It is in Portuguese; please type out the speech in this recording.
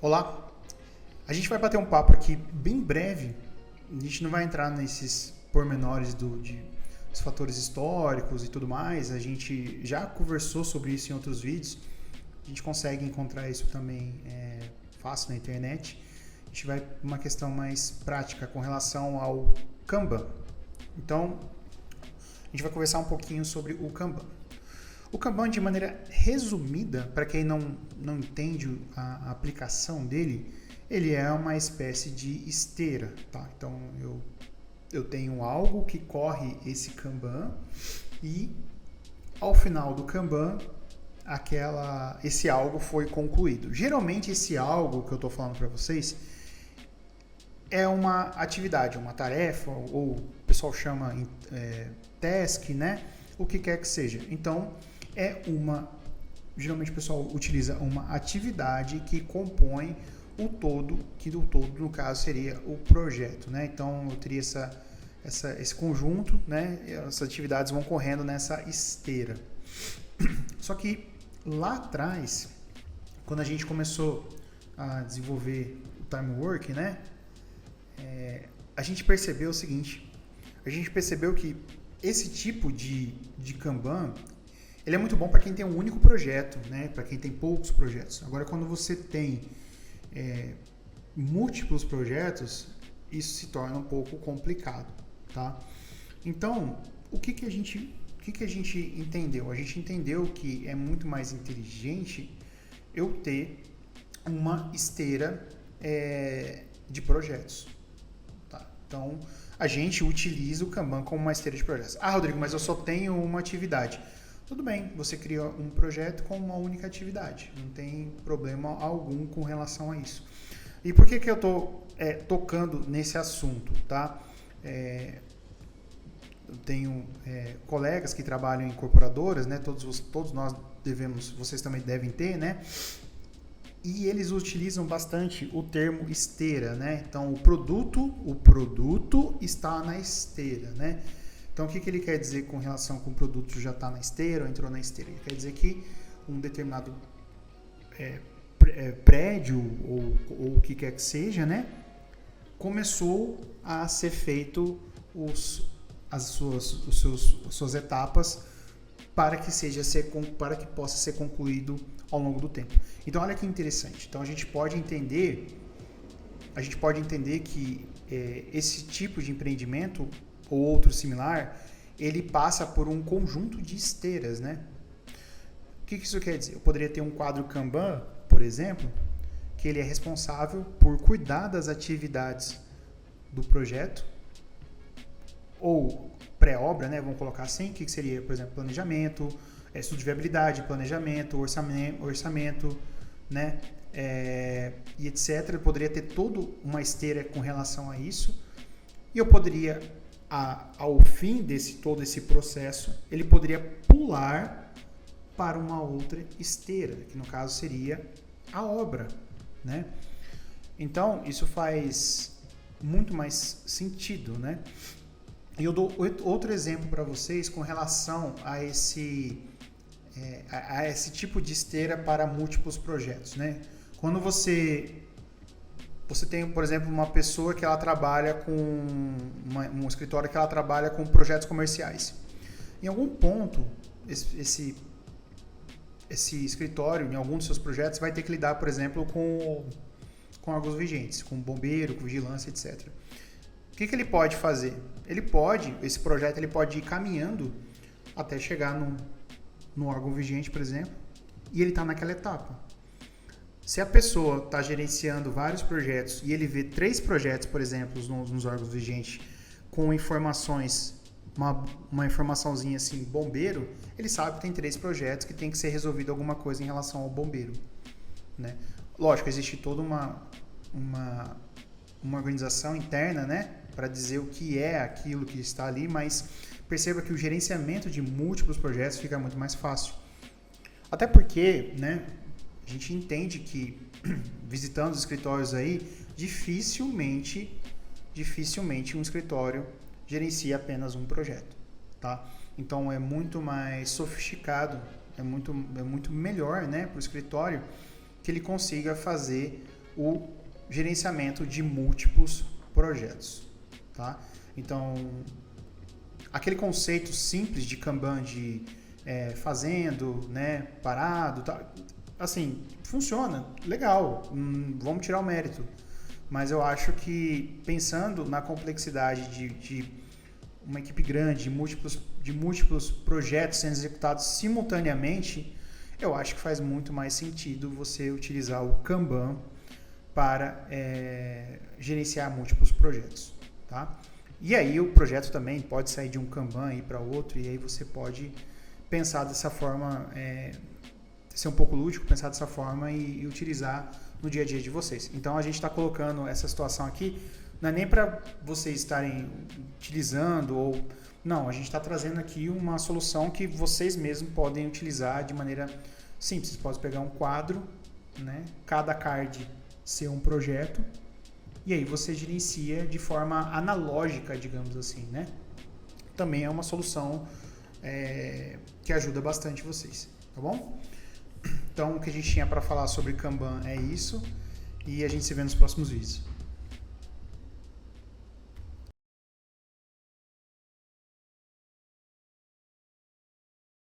Olá, a gente vai bater um papo aqui bem breve. A gente não vai entrar nesses pormenores dos fatores históricos e tudo mais. A gente já conversou sobre isso em outros vídeos. A gente consegue encontrar isso também fácil na internet. A gente vai para uma questão mais prática com relação ao Kanban. Então, a gente vai conversar um pouquinho sobre o Kanban. O Kanban, de maneira resumida, para quem não entende a aplicação dele, ele é uma espécie de esteira, tá? Então, eu tenho algo que corre esse Kanban e, ao final do Kanban, esse algo foi concluído. Geralmente, esse algo que eu estou falando para vocês é uma atividade, uma tarefa, ou o pessoal chama task, né? O que quer que seja. Então, geralmente o pessoal utiliza uma atividade que compõe o todo, que do todo, no caso, seria o projeto, né? Então, eu teria esse conjunto, né? Essas atividades vão correndo nessa esteira. Só que lá atrás, quando a gente começou a desenvolver o time work, né? A gente percebeu o seguinte, a gente percebeu que esse tipo de Kanban, ele é muito bom para quem tem um único projeto, né? Para quem tem poucos projetos. Agora, quando você tem múltiplos projetos, isso se torna um pouco complicado, tá? Então, o que a gente entendeu? A gente entendeu que é muito mais inteligente eu ter uma esteira de projetos, tá? Então, a gente utiliza o Kanban como uma esteira de projetos. Ah, Rodrigo, mas eu só tenho uma atividade. Tudo bem, você cria um projeto com uma única atividade. Não tem problema algum com relação a isso. E por que eu estou tocando nesse assunto, tá? Eu tenho colegas que trabalham em incorporadoras, né? Todos nós vocês também devem ter, né? E eles utilizam bastante o termo esteira, né? Então, o produto está na esteira, né? Então, o que ele quer dizer com relação com o produto já está na esteira ou entrou na esteira? Ele quer dizer que um determinado prédio ou o que quer que seja, né, começou a ser feito as suas etapas para que possa ser concluído ao longo do tempo. Então, olha que interessante. Então, a gente pode entender que esse tipo de empreendimento ou outro similar, ele passa por um conjunto de esteiras, né? O que isso quer dizer? Eu poderia ter um quadro Kanban, por exemplo, que ele é responsável por cuidar das atividades do projeto, ou pré-obra, né? Vamos colocar assim, o que seria, por exemplo, planejamento, estudo de viabilidade, planejamento, orçamento, né? E etc. Eu poderia ter toda uma esteira com relação a isso, e eu poderia, ao fim todo esse processo, ele poderia pular para uma outra esteira, que no caso seria a obra, né? Então, isso faz muito mais sentido, né? E eu dou outro exemplo para vocês com relação a esse tipo de esteira para múltiplos projetos, né? Quando você tem, por exemplo, uma pessoa que ela trabalha com um escritório que ela trabalha com projetos comerciais. Em algum ponto, esse escritório, em algum dos seus projetos, vai ter que lidar, por exemplo, com órgãos vigentes, com bombeiro, com vigilância, etc. O que ele pode fazer? Esse projeto ele pode ir caminhando até chegar no órgão vigente, por exemplo, e ele está naquela etapa. Se a pessoa está gerenciando vários projetos e ele vê 3 projetos, por exemplo, nos órgãos vigentes, com informações, uma informaçãozinha assim, bombeiro, ele sabe que tem 3 projetos que tem que ser resolvido alguma coisa em relação ao bombeiro, né? Lógico, existe toda uma organização interna, né, para dizer o que é aquilo que está ali, mas perceba que o gerenciamento de múltiplos projetos fica muito mais fácil. Até porque, né, a gente entende que, visitando os escritórios aí, dificilmente um escritório gerencia apenas um projeto, tá? Então, é muito mais sofisticado, é muito melhor, né, para o escritório que ele consiga fazer o gerenciamento de múltiplos projetos, tá? Então, aquele conceito simples de Kanban de fazendo, né, parado, tá, assim, funciona, legal, vamos tirar o mérito. Mas eu acho que, pensando na complexidade de uma equipe grande, de múltiplos projetos sendo executados simultaneamente, eu acho que faz muito mais sentido você utilizar o Kanban para gerenciar múltiplos projetos, tá? E aí o projeto também pode sair de um Kanban e ir para outro, e aí você pode pensar dessa forma, ser um pouco lúdico, pensar dessa forma e utilizar no dia a dia de vocês. Então a gente está colocando essa situação aqui, não é nem para vocês estarem utilizando ou... Não, a gente está trazendo aqui uma solução que vocês mesmos podem utilizar de maneira simples. Vocês podem pegar um quadro, né? Cada card ser um projeto, e aí você gerencia de forma analógica, digamos assim, né? Também é uma solução que ajuda bastante vocês, tá bom? Então, o que a gente tinha para falar sobre Kanban é isso, e a gente se vê nos próximos vídeos.